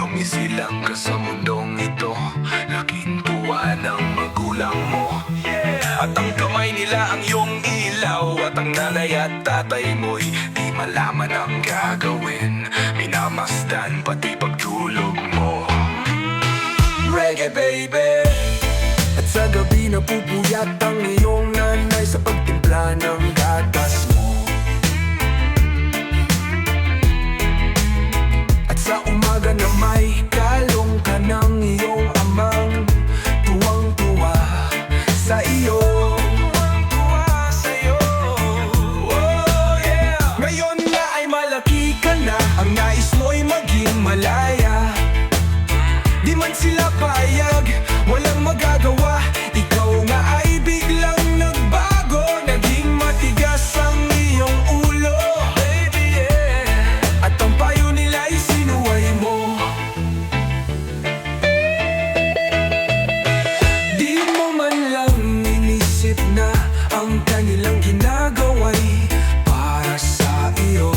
Dumisilang ka sa mundong ito, laking tuwa ng magulang mo. At ang kamay nila ang iyong ilaw, at ang nanay at tatay mo'y di malaman ang gagawin. Minamasdan pati pagtulog mo. Reggae baby. At sa gabi napupuyat ang iyong nanay sa pagtimpla ng gatas mo. At sa umaga na may kalong ka ng iyong amang tuwang-tuwa sa iyo. Ngayon nga ay malaki ka na, ang nais mo'y maging malaya. Di man sila payag, walang magagawa. Ikaw nga ay biglang nagbago, naging matigas ang iyong ulo, baby, yeah. At ang payo nila ay sinuway mo. Di mo man lang inisip na ang kanilang ginagawa'y para sa iyo.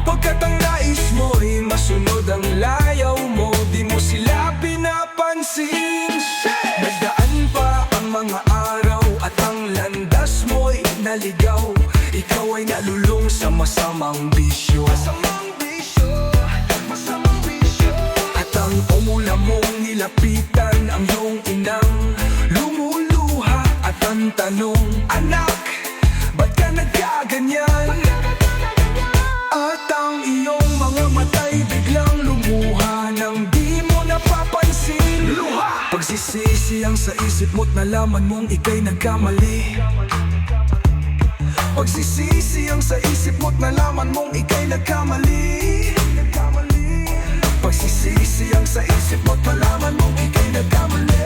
Pagkat ang nais mo'y masunod ang layaw mo, di mo sila pinapansin. Nagdaan pa ang mga araw at ang landas mo'y naligaw. Ikaw ay nalulung sa masamang bisyo. At ang umula mong nilapitan ang iyong inang lumuluha. At ang tanong, anak, ba't ka nagkaganyan? At ang iyong mga mata'y biglang lumuha nang di mo napapansin. Luha! Pagsisisi ang sa isip mo't nalaman mong ika'y nagkamali. Pagsisisi ang sa isip mo't nalaman mong ika'y nagkamali. Pagsisisi ang sa isip mo't nalaman mong ika'y nagkamali.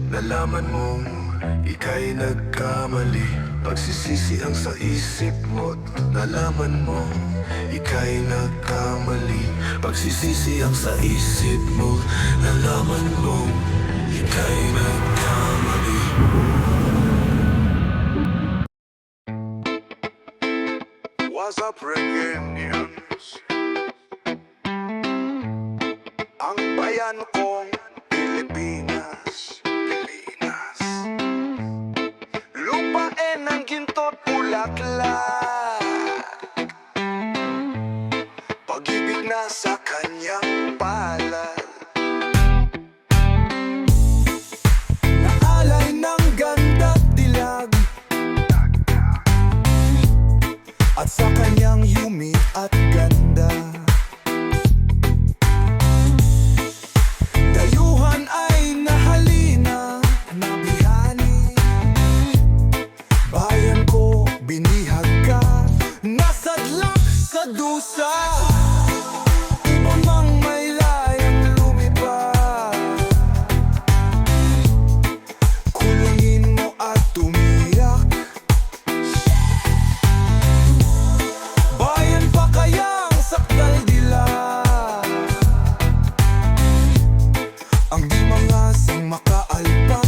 Nalaman mong ika'y nagkamali. Pagsisisi ang sa isip mo't nalaman mong ika'y nagkamali. Pagsisisi ang sa isip mo't nalaman mong ika'y nagkamali. What's up, Reggaenians? Ang bayan kong Pilipinas, lupain ng ginto't bulaklak, pag-ibig na sa kanyang palad, naalay ng ganda't dilag, at sa kanyang yumi at ganda. Dayuhan ay nahalina, nabihani. Bayan ko, binihag ka, nasadlak sa dusa. Umamang may layang lumipad, kulungin mo at tumiyak. Bayan pa kayang sakdal dilag, ang di mga sang makaalpas.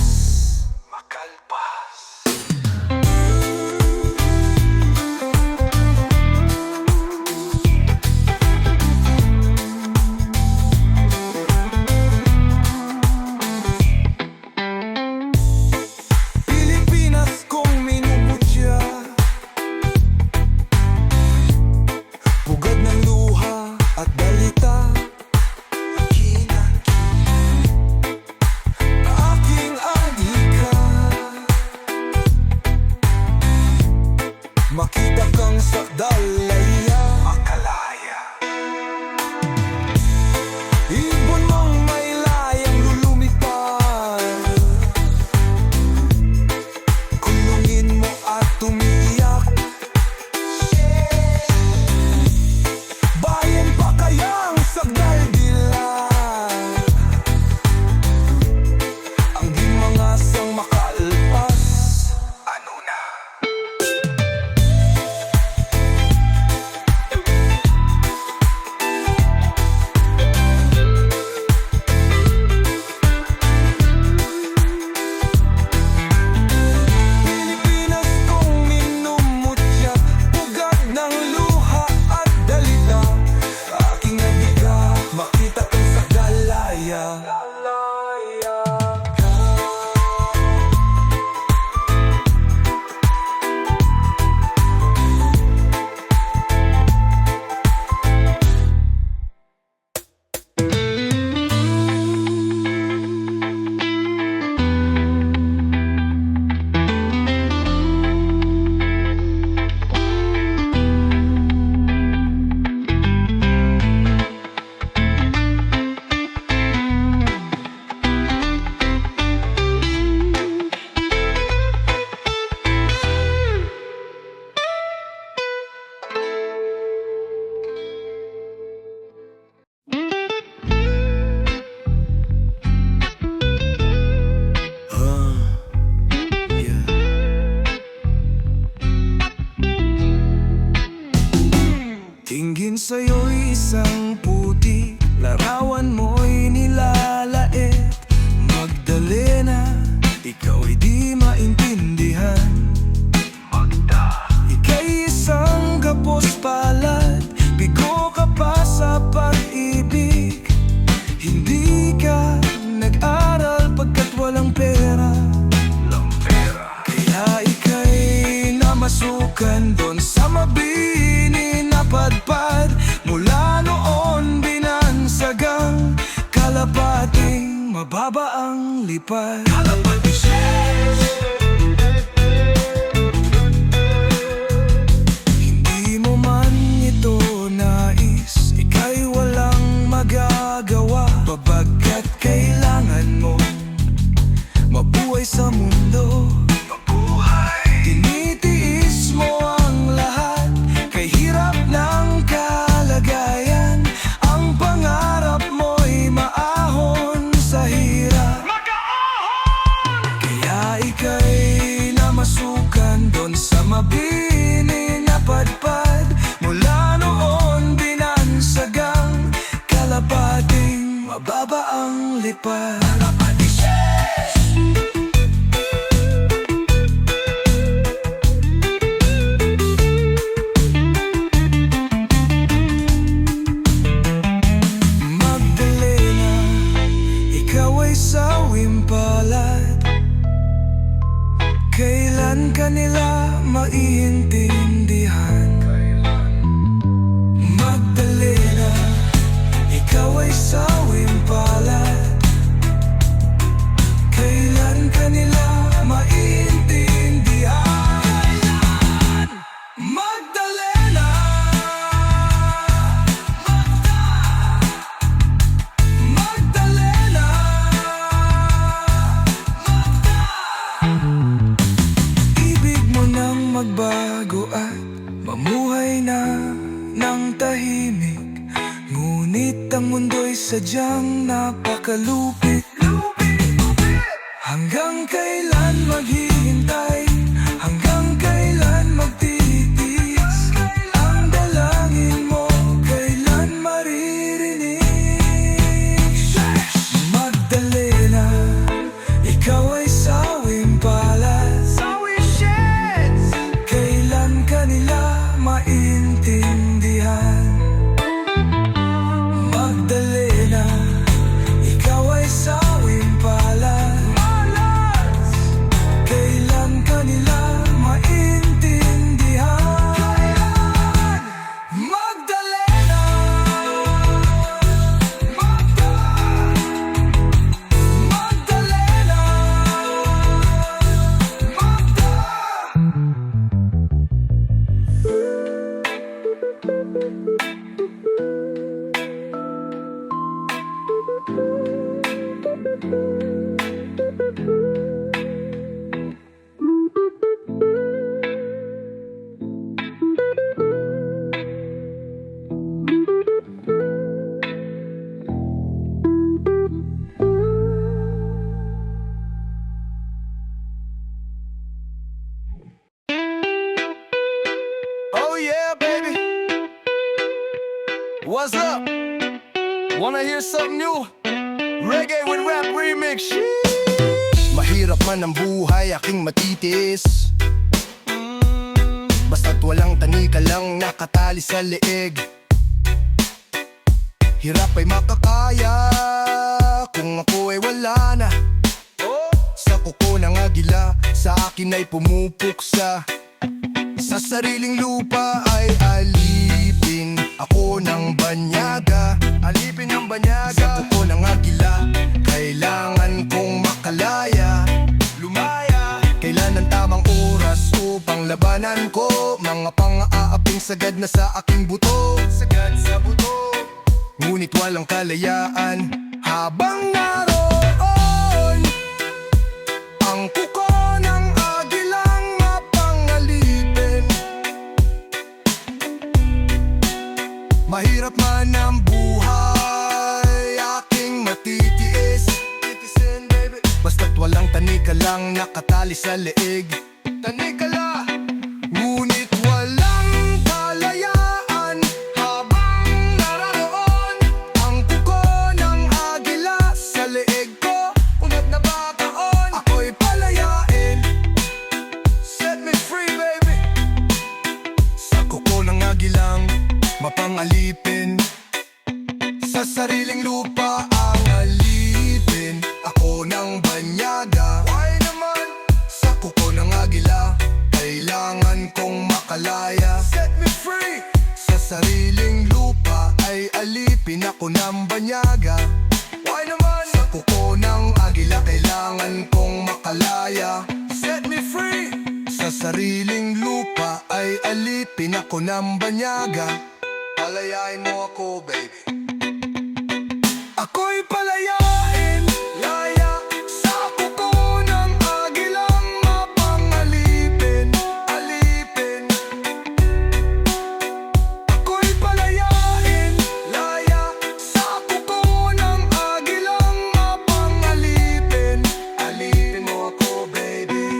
Pilipinas kong minumutya, pugad ng luha at dalita. mababa ang lipad. Kalapatises, hindi mo man ito nais, ika'y walang magagawa. Pagkat kailangan mo mabuhay sa mundo. Tinitiis mo ang lahat, kay hirap ng kalagayan. Ang pangarap mo'y maahon sa hirap. Kaya ika'y namasukan doon sa mabini na padpad. Mula noon binansagang kalapating mababa ang lipad. Magdalena, ikaw ay sawing palad. Kailan ka nila maiintindihan? Magdalena, ikaw ay sawing palad. Kailan ka nila maiintindihan? Magdalena, Magdalena, ibig mo nang magbago at mamuhay na ng tahimik. Ngunit ang mundo'y sadyang napakalupit. Hanggang kailan maghihintay? Hanggang kailan magtitiis? Ang dalangin mo kailan maririnig? Magdalena, ikaw ay sawing palad. Kailan ka nila maintindihan? Magdalena, ikaw ay sawing palad. Kailan ka nila maintindihan? Magdalena, Magdalena, oh yeah, baby. What's up? Wanna hear something new? Reggae with rap remix. Mahirap man ang buhay, aking matitiis. Basta't walang tanika lang nakatali sa leeg. Hirap ay makakaya kung ako ay wala na. Sa kuko ng agila, sa akin ay pumupuksa. Sa sariling lupa ay alipin ako ng banyaga. Alipin ng banyaga. Sa kuko ng agila, kailangan kong makalaya. Lumaya. Kailan ang tamang oras upang labanan ko? Mga pang-aaping sagad na sa aking buto. Sagad sa buto. Ngunit walang kalayaan habang naroon ang kuko ng agilang mapangalipin. Mahirap man ang buhay, aking matitiis. Titisin, baby. Basta't walang tanika lang nakatali sa leeg. Tanikala, ngunit walang kalayaan habang naroon ang kuko ng agila sa leeg ko. Unat na bakaon, ako'y palayain. Set me free, baby. Sa kuko ng agilang mapangalipin. Sa sariling lupa ang alipin ako ng banyaga. Why naman? Sa kuko ng agila, kailangan kong makalaya. Set me free! Sa sariling lupa ay alipin ako ng banyaga. Why naman? Sa kuko ng alaya. Set me free. Sa sariling lupa ay alipin ako ng banyaga. Palayain mo ako, baby. Ako'y palayain, laya sa kuko ng agilang mapangalipin, alipin. Ako'y palayain, laya sa kuko ng agilang mapangalipin, alipin mo ako, baby.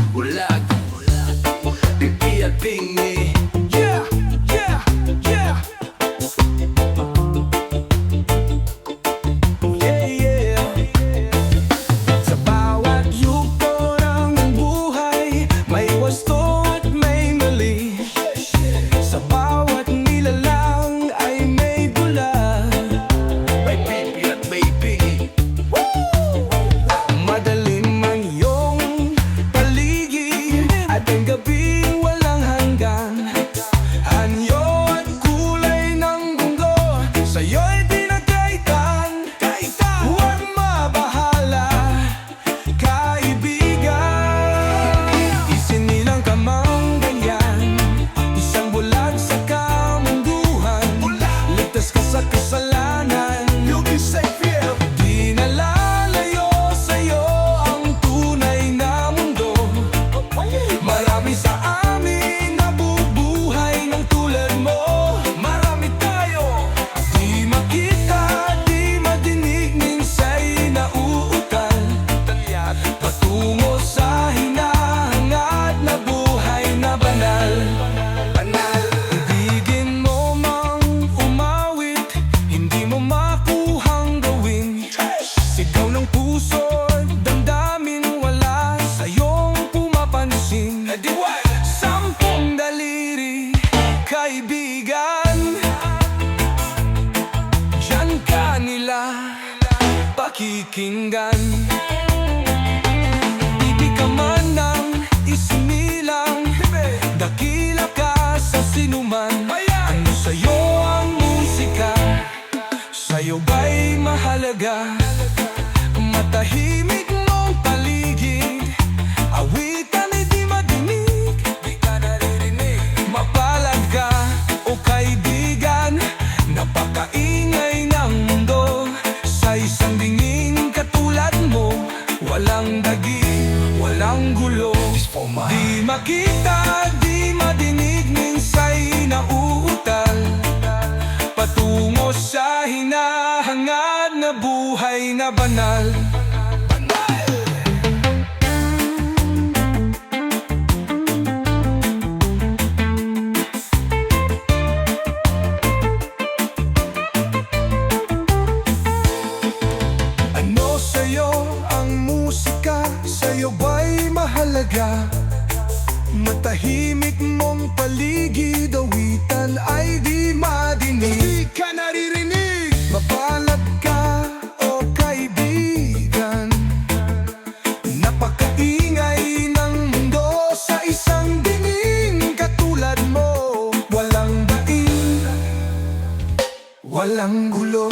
Bulag, pipi at pingi. Yeah, yeah, yeah. Yeah, yeah. Sa bawat yugto ng buhay, may wasto at may mali. Sa bawat nilalang ay may dula, may pipi at may pingi. Madaling man iyong paligid at ang gabing walang hanggan. Anyo at kulay ng mundo, sa'yo'y tinagkaitan. Huwag mabahala, kaibigan. Isinilang ka mang ganyan, isang bulag sa kamunduhan. Ligtas ka sa kasalanan, you'll be safe here. Di nalalayo sa'yo ang tunay na mundo. Marami sa amin nabubuhay ng tulad mo. Marami tayo, di makita, di madinig, minsa'y nauutal. Patungo sa hinahangad na buhay na banal. Ibigin mo mang umawit, hindi mo makuhang gawin. Sigaw ng puso't damdamin, wala sa'yong pumapansin. Sampung daliri, kaibigan, diyan ka nila pakikinggan. Ibig ka man ng isinilang, dakila ka sa sinuman. Ano sa'yo ang musika? Sa'yo ba'y mahalaga? Matahimik mong paligid, awitan ay di madinig, di ka naririnig. Mapalad ka o kaibigan, napakaingay ng mundo. Sa isang dingin katulad mo, walang dagi, walang gulo. Di makita, di madinig, minsa'y nauutal. Patungo sa hinahangad na buhay na banal. Ano sa'yo ang musika? Sa'yo ba'y mahalaga? Matahimik mong paligid, awitan ay di madinig. Di ka naririnig. Mapalad ka o kaibigan, napakaingay ng mundo. Sa isang dingin katulad mo, walang daing, walang gulo.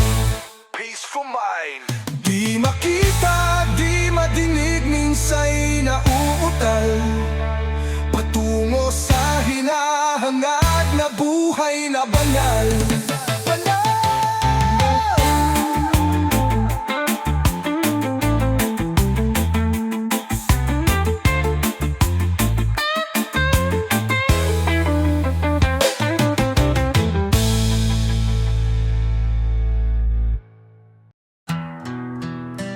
Peaceful mind. Di makita, di madinig, minsa'y nauutal. Patungo sa hinahangad na buhay na banal.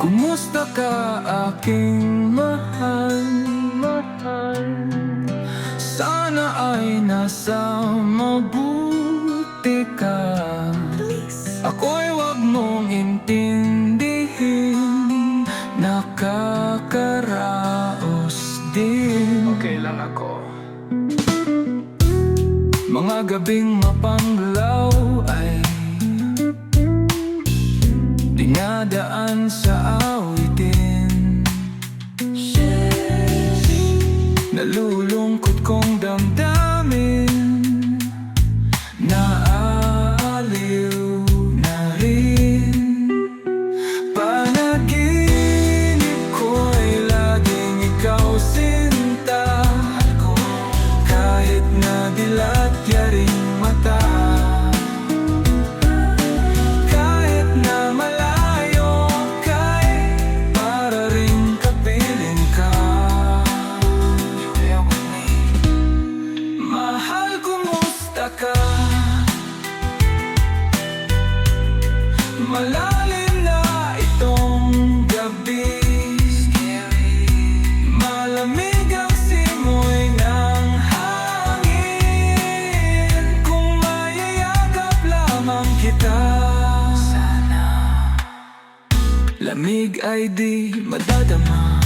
Kumusta ka aking mahal, mahal? Sana ay nasa mabuti ka. Ako'y wag mong intindihin, nakakaraos din. Okay lang ako. Mga gabing mapanglaw ay dinadaan sa awitin. Nalulungkot kong damdamin, naaaliw na rin. Panaginip ko'y laging ikaw sinta, kahit na dilat yaring mata. Kahit na malayo ka'y para rin kapiling ka. Mahal, kumusta ka? Malalim na itong gabi, malamig ang simoy ng hangin. Kung mayayakap lamang kita, sana lamig ay di madadama.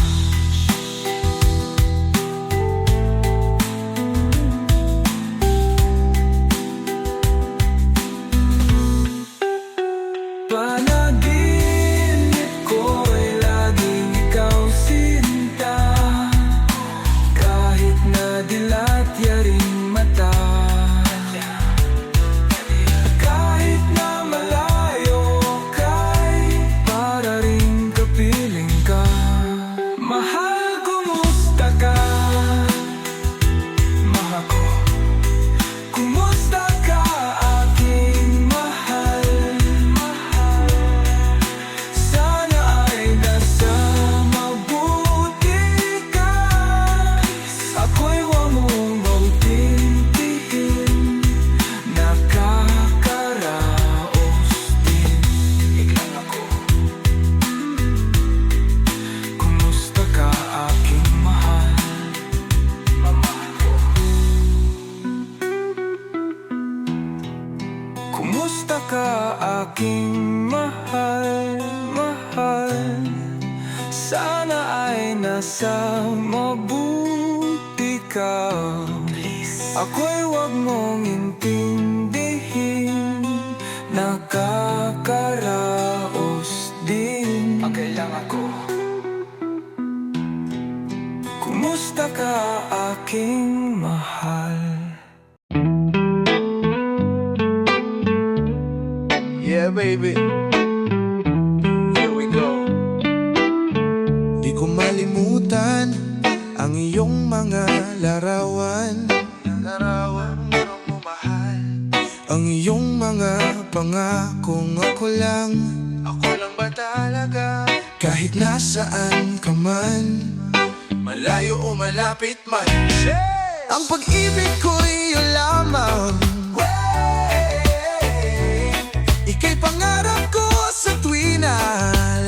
Panaginip ko'y laging ikaw sinta, kahit na dilat yaring mata. Kahit na malayo ka'y para rin kapiling ka. Mahal, kumusta ka? Mahal ko, kumusta ka aking mahal? Sana ay nasa mabuti ka. Ako'y wag mong magtintihin, nakakaraos din. Iglang ako. Kumusta ka aking mahal? Mamahal ko. Kumusta ka aking mahal, mahal? Sana ay nasa mabuti ka. Ako'y wag mong intindihin, nakakaraos din. Okay lang ako. Kumusta ka aking mahal? Yeah, baby. Here we go. Di ko malimutan ang iyong mga larawan. Larawan mo mahal. Ang iyong mga pangakong ako lang ba talaga? Kahit nasaan ka man, malayo o malapit man, ang pag-ibig ko'y iyong lamang. Ika'y pangarap ko sa tuwina,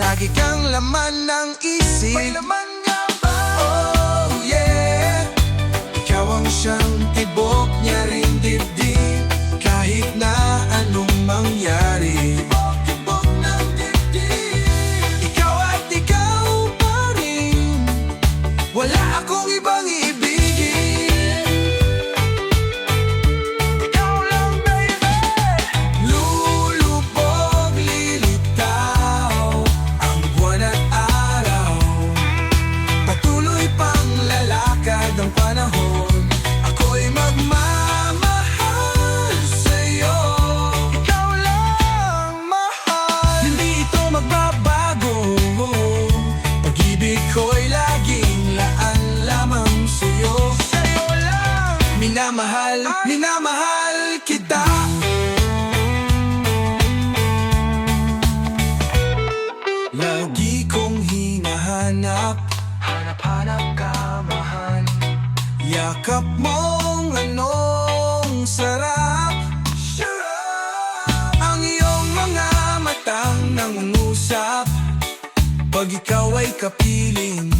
lagi kang laman ng isip. May laman nga ba? Oh yeah. Ikaw ang siyang tibok niya rin dibdib, kahit na anong mangyari. Tibok ng dibdib. Ikaw at ikaw pa rin, wala akong ibang ibigin. Ikaw lang, baby. Lulubog, lilitaw ang buwan at araw, patuloy pang lalakad ang panahon. Ako'y magmamahal sa'yo. Ikaw lang, mahal. Hindi ito magbabago. Pag-ibig ko'y laging laan lamang sa'yo. Sa'yo lang, minamahal, minamahal kita. Lagi kong hinahanap, hanap-hanap ka, mahal. Yakap mong anong sarap. Ang iyong mga matang nangungusap, Pag ikaw ay kapiling,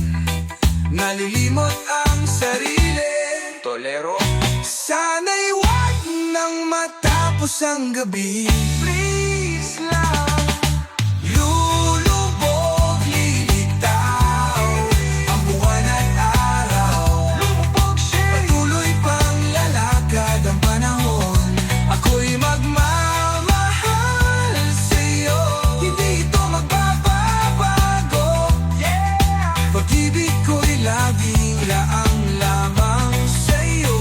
nalilimot ang sarili. Tolero. Sana'y wag nang matapos ang gabi. Please lang. Lulubog, lilitaw ang buwan at araw. Lumubog siya. Patuloy pang lalakad ang panahon. Ako'y magmamahal sa'yo. Hindi ito magbabago. Pag-ibig ko'y laging laang lamang sa'yo.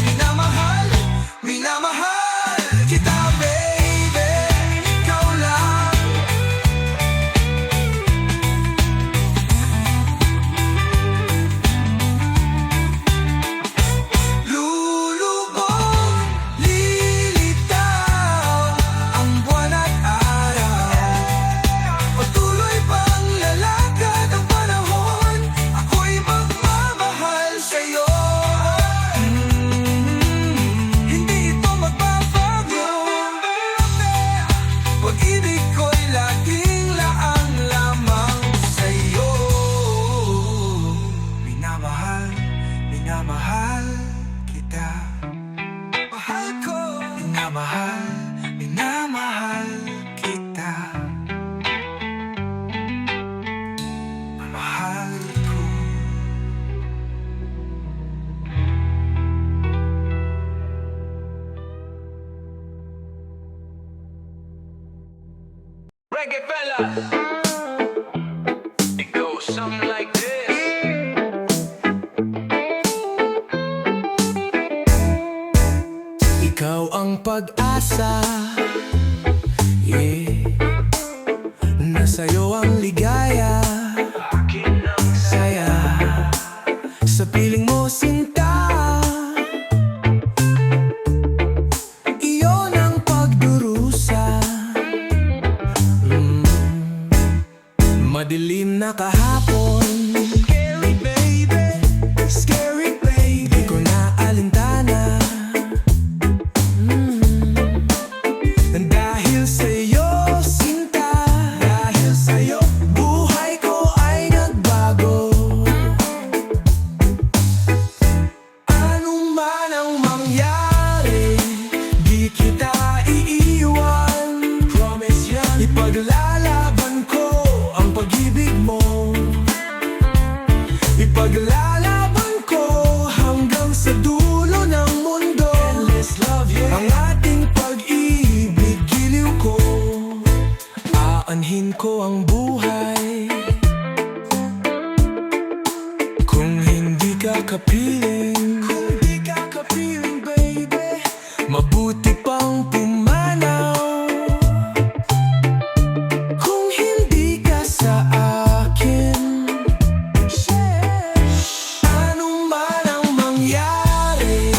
Minamahal, minamahal kita, baby. Ikaw lang. Lulubog, lilitaw ang buwan at araw. Patuloy pang lalakad ang panahon. Ako'y magmamahal sa'yo. Hindi ito magbabago. Pag-ibig ko'y laging laang lamang sa'yo. Minamahal, minamahal kita. Mahal ko. Minamahal, minamahal kita. Mahal ko. Reggae fella. It goes something like this. Ikaw ang pag-asa, yeah. Nasa'yo ang ligaya, Akin ang saya. Sa piling mo sinta, iyon ang pagdurusa. Madilim na kahapon, scary baby, scary baby. Di ko na alintana. Dahil sa'yo, sinta. Dahil sa'yo, buhay ko ay nagbago. Anong man ang mangyari, di kita iiwan. Promise yan. Ipaglalaban ko ang pag-ibig mo. Ipaglalaban ko hanggang sa dulo ng mundo. Endless love, yeah. Ang ating pag-ibig, giliw ko. Aanhin ko ang buhay. Kung hindi ka kapiling, baby, mabuti pang pumanaw. Kung hindi ka sa akin, anong man ang mangyari,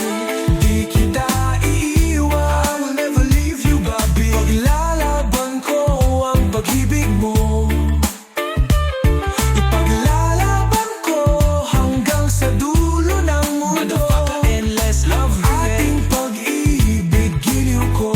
di kita iiwan. I will never leave you, baby. Paglalaban ko ang pag-ibig mo. Ipaglalaban ko hanggang sa dulo ng mundo. Endless love, ating pag-ibig, giliw ko.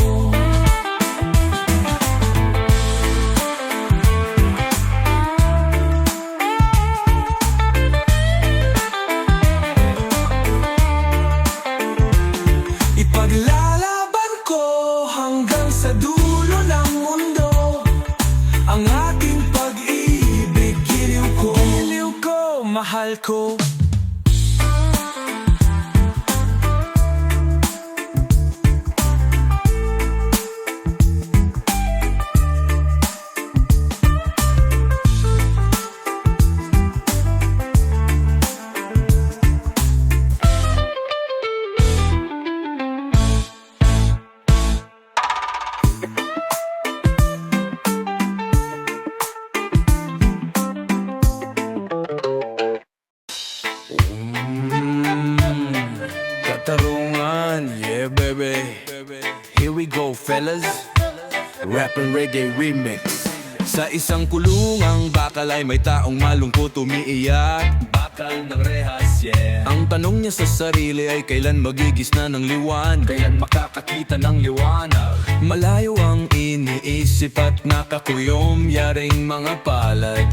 Ipaglalaban ko hanggang sa dulo ng mundo. Ang ating pag-ibig, giliw ko. Giliw ko, mahal ko. Katarungan, yeah baby. Here we go fellas. Rap and reggae remix. Sa isang kulungang bakal ay may taong malungkot umiiyak. Bakal ng rehas, yeah. Ang tanong niya sa sarili ay kailan magigisna ng liwan, kailan makakakita ng liwanag. Malayo ang iniisip iniisip at nakakuyom, yaring mga palad.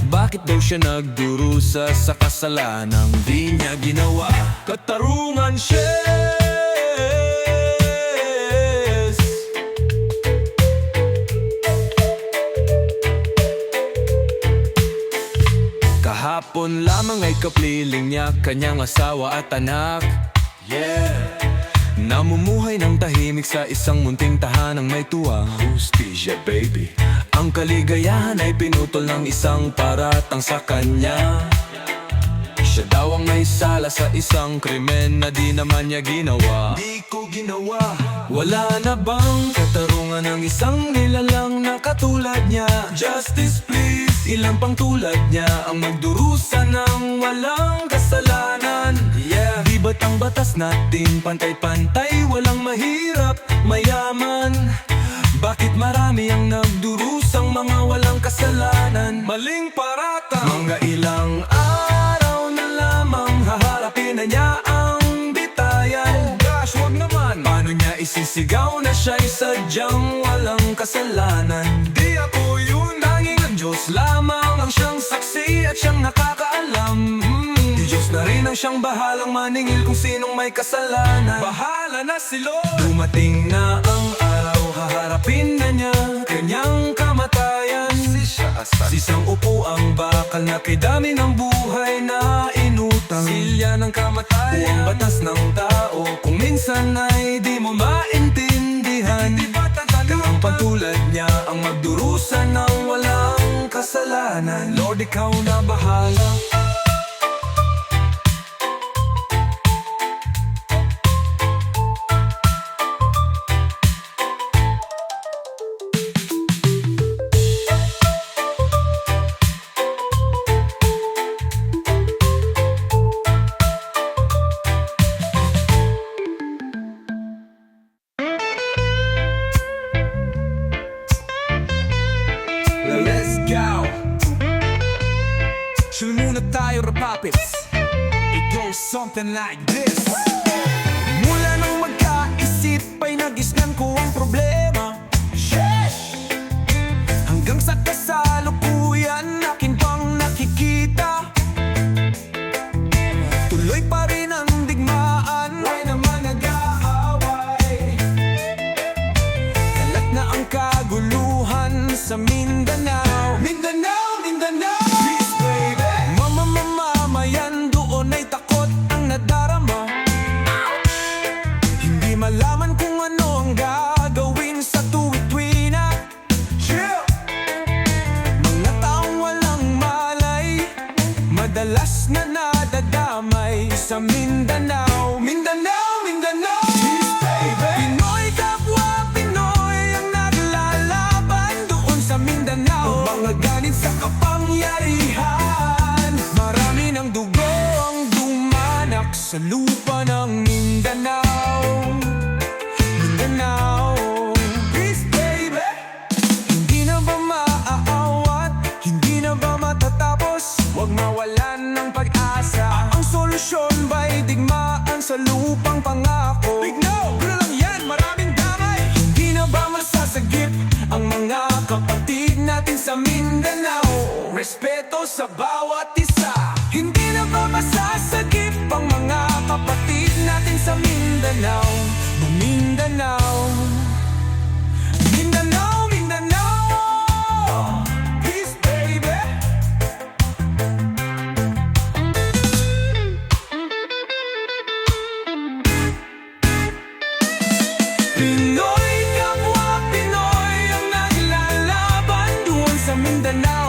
Bakit daw siya nagdurusa sa kasalanang di niya ginawa? Katarungan siya. Kahapon lamang ay kapliling niya, kanyang asawa at anak. Namumuhay ng tahimik sa isang munting tahanang may tuwang hustisya, baby. Ang kaligayahan ay pinutol ng isang paratang sa kanya. Siya daw ang may sala sa isang krimen na di naman niya ginawa. Di ko ginawa. Wala na bang katarungan ng isang nilalang na katulad niya? Justice please. Ilang pang tulad niya ang magdurusa ng walang kasalanan. Di ba't ang batas natin pantay-pantay, walang mahirap, mayaman? Bakit marami ang nagdurusang mga walang kasalanan? Maling paratang. Mga ilang araw na lamang haharapin na niya ang bitayan. Gosh, wag naman. Paano niya isisigaw na siya'y sadyang walang kasalanan? Di ako yun. Tanging ang Diyos lamang ang siyang saksi at siyang nakakaalam. Di Diyos na rin ang siyang bahalang maningil kung sinong may kasalanan. Bahala na si Lord. Dumating na ang araw, haharapin na niya kanyang kamatayan. Sisang upo ang bakal na kay dami ng buhay na inutang. Silya ng kamatayan. Buwang batas ng tao kung minsan ay di mo maintindihan. Di ba Ang pantulad niya ang magdurusa ng walang kasalanan. Lord, ikaw na bahala. Let's go! Chill muna tayo, rapapits. It goes something like this. Mula nang magkaisip ay nagisnan ko ang problema. Hanggang sa kasalukuyan akin pang nakikita. Tuloy pa rin ang digmaan, ay naman nag-aaway. Kalat na ang kaguluhan sa Mindanao. Mindanao, Mindanao. Peace, baby. Mamamayan doon ay takot ang nadarama. Hindi malaman kung ano ang gagawin sa tuwid-tuwina. Mga taong walang malay, madalas na nadadamay sa Mindanao. Mindanao, Mindanao. Peace, baby. Pinoy kapwa Pinoy ang naglalaban doon sa Mindanao. Mga ganit sa kapangyarihan, marami ng dugo ang dumanak sa lupa ng Mindanao. Mindanao. Peace, baby. Hindi na ba maaawat? Hindi na ba matatapos? Huwag mawalan ng pag-asa. Ang solusyon ba'y digmaan sa lupang pangako? Big no! Pero lang yan, maraming damay. Hindi na ba masasagip ang mga kapatid natin sa Mindanao? Respeto sa bawat isa. Hindi na ba masasagip ang mga kapatid natin sa Mindanao? Mindanao. Mindanao, Mindanao. Peace, baby. Pinoy kapwa Pinoy ang naglalaban doon sa Mindanao.